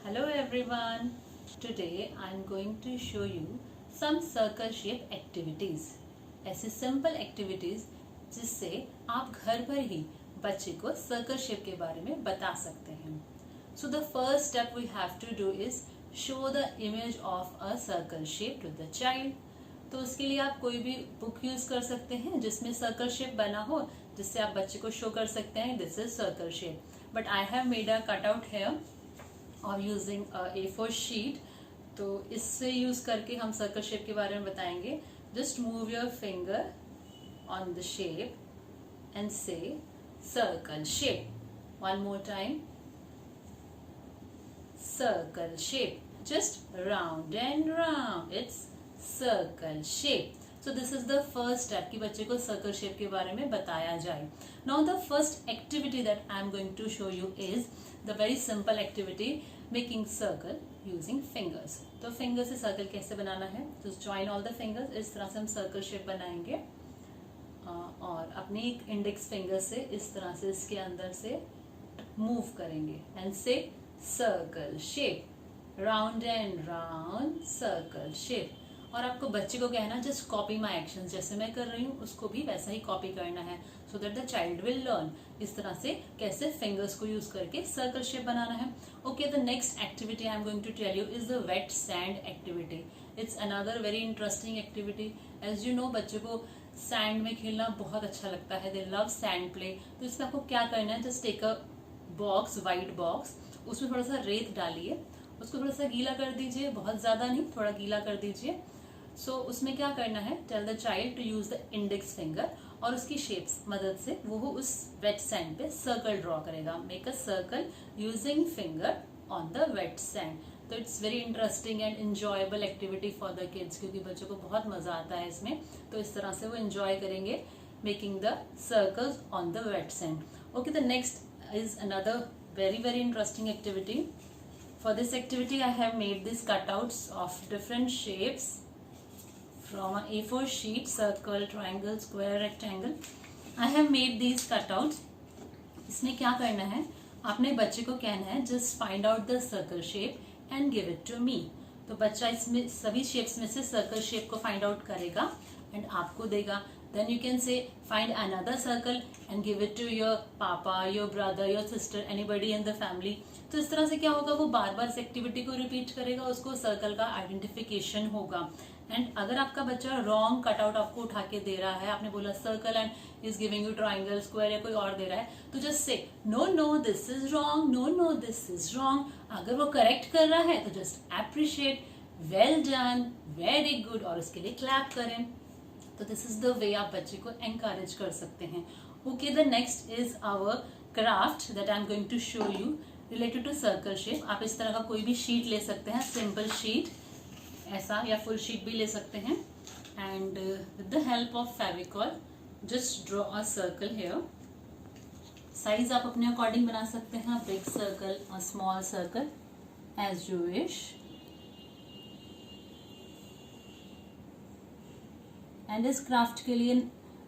Hello everyone. Today I am going to show you some circle shape activities. ऐसे simple activities जिससे आप घर पर ही बच्चे को circle shape के बारे में बता सकते हैं. So the first step we have to do is show the image of a circle shape to the child. तो उसके लिए आप कोई भी बुक यूज कर सकते हैं जिसमें सर्कल शेप बना हो, जिससे आप बच्चे को शो कर सकते हैं this is circle shape. But I have made a cut out here और यूजिंग A4 शीट. तो इससे यूज करके हम सर्कल शेप के बारे में बताएंगे. Just move your finger on the shape and say circle shape. One more time. Circle shape. Just round and round. It's circle shape. So this is the first step कि बच्चे को circle shape के बारे में बताया जाए. Now the first activity that I am going to show you is the very simple activity making circle using fingers. तो finger से सर्कल कैसे बनाना है. तो join all the fingers. इस तरह से हम सर्कल शेप बनाएंगे और अपनी एक इंडेक्स फिंगर से इस तरह से इसके अंदर से मूव करेंगे and say circle shape. Round and round circle shape. और आपको बच्चे को कहना जस्ट कॉपी माई एक्शन. जैसे मैं कर रही हूँ उसको भी वैसा ही कॉपी करना है so that the child will learn इस तरह से कैसे फिंगर्स को यूज करके सर्कल शेप बनाना है. Okay, the next activity I am going to tell you is the wet sand activity. It's another very interesting activity. As you know बच्चों को सैंड में खेलना बहुत अच्छा लगता है. They love sand play. तो इसमें आपको क्या करना है, just take a box, white box, उसमें थोड़ा सा रेत डालिए, उसको थोड़ा सा गीला कर दीजिए, बहुत ज्यादा नहीं, थोड़ा गीला कर दीजिए. सो उसमें क्या करना है, tell the child to use the index finger और उसकी शेप्स मदद से वो उस वेट सैंड पे सर्कल ड्रॉ करेगा. Make a circle using finger on the wet sand. तो it's very interesting and enjoyable activity for the kids क्योंकि बच्चों को बहुत मजा आता है इसमें. तो इस तरह से वो इंजॉय करेंगे making the circles on the wet sand. Okay, the next is another very very interesting activity. For this activity I have made these cutouts of different shapes from an A4 sheet. Circle, triangle, square, rectangle. I have made these cutouts. इसमें क्या करना है, आपने बच्चे को कहना है just find out the circle shape and give it to me. तो बच्चा इसमें सभी शेप्स में से सर्कल शेप को फाइंड आउट करेगा एंड आपको देगा. Then you can say find another circle and give it to your papa, your brother, your sister, anybody in the family. तो इस तरह से क्या होगा, वो बार बार इस एक्टिविटी को रिपीट करेगा, उसको सर्कल का आइडेंटिफिकेशन होगा. एंड अगर आपका बच्चा रॉन्ग कटआउट आपको उठा के दे रहा है, आपने बोला circle and is giving you triangle, square या कोई और दे रहा है, तो just say no no this is wrong, no no this is wrong. अगर वो करेक्ट कर रहा है तो just appreciate, well done, very good और उसके लिए क्लैप करें. तो दिस इज द वे आप बच्चे को एनकरेज कर सकते हैं. Okay, the next is our craft that I am going to show you related to circle shape. आप इस तरह का कोई भी शीट ले सकते हैं, सिंपल शीट ऐसा, या फुल शीट भी ले सकते हैं. And with the help of Fevicol just draw a circle here. Size आप अपने अकॉर्डिंग बना सकते हैं, बिग सर्कल और small circle as you wish. And इस क्राफ्ट के लिए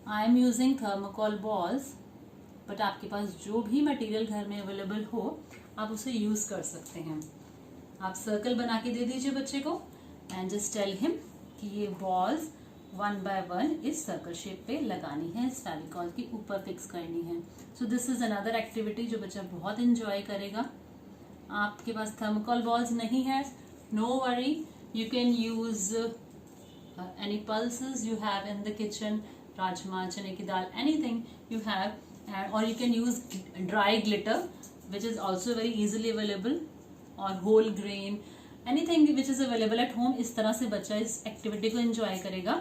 I am using thermocol balls. But आपके पास जो भी मटेरियल घर में अवेलेबल हो आप उसे यूज कर सकते हैं. आप सर्कल बना के दे दीजिए बच्चे को एंड जस्ट टेल हिम कि ये बॉल्स 1 by 1 इस सर्कल शेप पे लगानी है, इस फेविकॉल के ऊपर फिक्स करनी है. So this is another activity जो बच्चा बहुत इंजॉय करेगा. आपके पास थर्मोकॉल बॉल्स नहीं है, no worry, you can use any pulses you have in the kitchen, rajma, chane ki dal, anything you have, or you can use dry glitter which is also very easily available, or whole grain, anything which is available at home. इस तरह से बच्चा इस activity को enjoy करेगा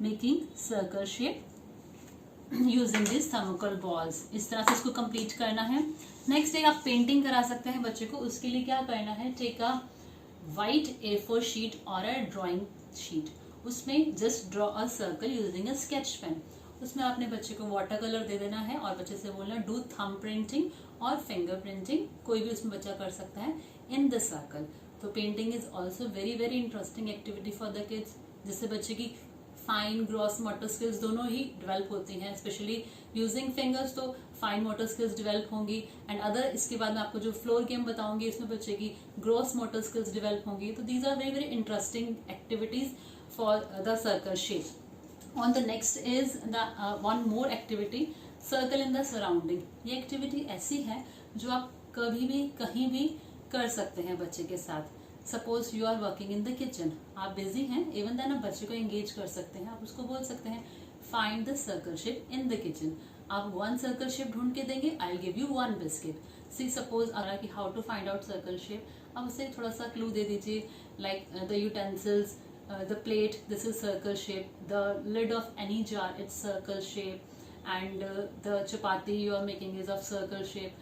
making circle shape using this thermocol balls. इस तरह से इसको कंप्लीट करना है. नेक्स्ट डे आप पेंटिंग करा सकते हैं बच्चे को. उसके लिए क्या करना है, take a white A4 sheet और a drawing sheet. उसमें just draw a circle using a sketch pen. उसमें आपने बच्चे को वाटर कलर दे देना है और बच्चे से बोलना डू थंब प्रिंटिंग और फिंगर प्रिंटिंग, कोई भी उसमें बच्चा कर सकता है इन द सर्कल. तो painting is also very very interesting activity for the kids, जिससे बच्चे की फाइन ग्रॉस मोटर स्किल्स दोनों ही डेवलप होती हैं, स्पेशली यूजिंग फिंगर्स तो फाइन मोटर स्किल्स डेवलप होंगी, एंड अदर इसके बाद मैं आपको जो फ्लोर गेम बताऊंगी इसमें बच्चे की ग्रॉस मोटर स्किल्स डेवलप होंगी. तो these are very very interesting activities for the circle shape. On the next is the one more activity, circle in the surrounding. ये एक्टिविटी ऐसी है जो आप कभी भी कहीं भी कर सकते हैं बच्चे के साथ. Suppose you are working in the kitchen, आप बिजी हैं, इवन देन आप बच्चे को एंगेज कर सकते हैं. आप उसको बोल सकते हैं find the circle shape in the kitchen. आप वन सर्कल शेप ढूंढ के देंगे, I will give you one biscuit. See suppose आ रहा कि how to find out circle shape, आप उसे थोड़ा सा क्लू दे दीजिए, like the utensils, the plate, this is circle shape, the lid of any jar, it's circle shape, and the chapati you are making is of circle shape.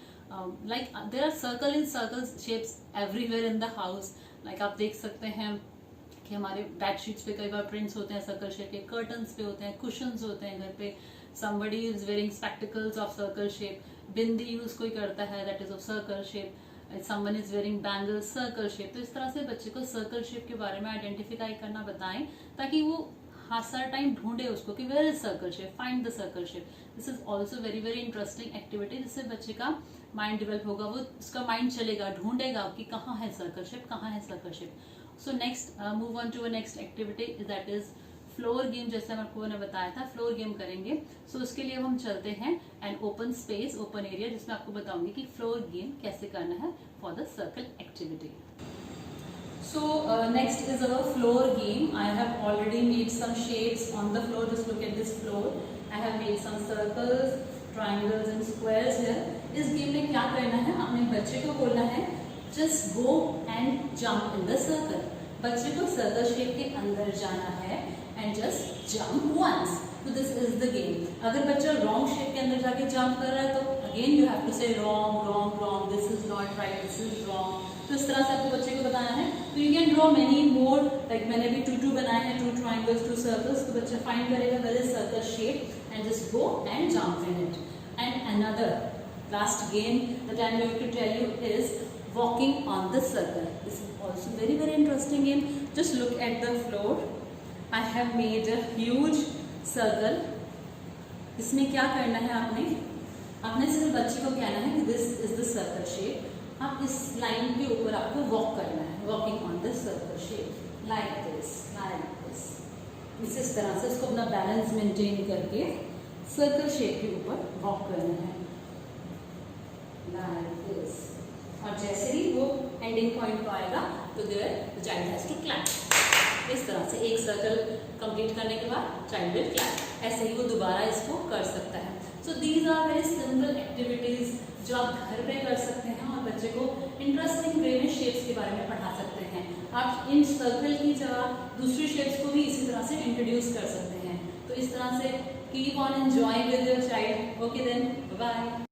There are circle shapes everywhere in the house. Like आप देख सकते हैं कि हमारे bed sheets पे कई बार prints होते हैं सर्कल शेप के, कर्टन्स पे होते हैं, कुशन्स होते हैं घर पे. somebody is wearing spectacles of circle shape, bindi use कोई करता है that is of circle shape, someone is wearing bangles, circle shape. तो इस तरह से बच्चे को सर्कल शेप के बारे में आइडेंटिफाई करना बताएं ताकि वो हर टाइम ढूंढे उसको कि where is circle shape, find the circle shape. This is also very very interesting activity, जिससे बच्चे का माइंड डेवलप होगा, वो उसका माइंड चलेगा, ढूंढेगा कि कहाँ है सर्कल शेप, कहाँ है circle shape. So next move on to a next activity that is floor game. जैसे आपको ने बताया था फ्लोर गेम करेंगे. सो उसके लिए हम चलते हैं and open space, open area, जिसमें आपको बताऊंगी कि फ्लोर गेम कैसे करना है for the circle activity. So next is our floor game. I have already made some shapes on the floor. Just look at this floor. I have made some circles, triangles and squares here. इस game में क्या करना है, अपने बच्चे को बोलना है just go and jump in the circle. बच्चे को सर्कल शेप के अंदर जाना है and just jump once. So this is the game. अगर बच्चा wrong शेप के अंदर जाके jump कर रहा है तो again you have to say wrong, wrong, wrong. This is not right. This is wrong. तो इस तरह से आपको बच्चे को बताना है. तो you can draw many more. Like मैंने भी two बनाए हैं, 2 triangles, 2 circles. तो बच्चा find करेगा where is circle shape and just go and jump in it. And another last game that I am going to tell you is walking on the circle. This is also very very interesting game. Just look at the floor. I have made a huge circle. इसमें क्या करना है आपने सिर्फ बच्चे को कहना है कि this is the circle shape. आप इस लाइन के ऊपर आपको वॉक करना है, walking on the circle shape, like this, like this. इस तरह से इसको अपना बैलेंस मेंटेन करके सर्कल शेप के ऊपर वॉक करना है, like this. और जैसे ही वो एंडिंग पॉइंट पर आएगा तो there the child has to clap. इस तरह से एक सर्कल कंप्लीट करने के बाद चाइल्ड विल क्लैप. ऐसे ही वो दोबारा इसको कर सकता है. So these are very simple activities जो आप घर पे कर सकते हैं और बच्चे को इंटरेस्टिंग वे में शेप्स के बारे में पढ़ा सकते हैं. आप इन सर्कल की जगह दूसरी शेप्स को भी इसी तरह से इंट्रोड्यूस कर सकते हैं. तो इस तरह से keep on enjoying with your child. Okay then, bye.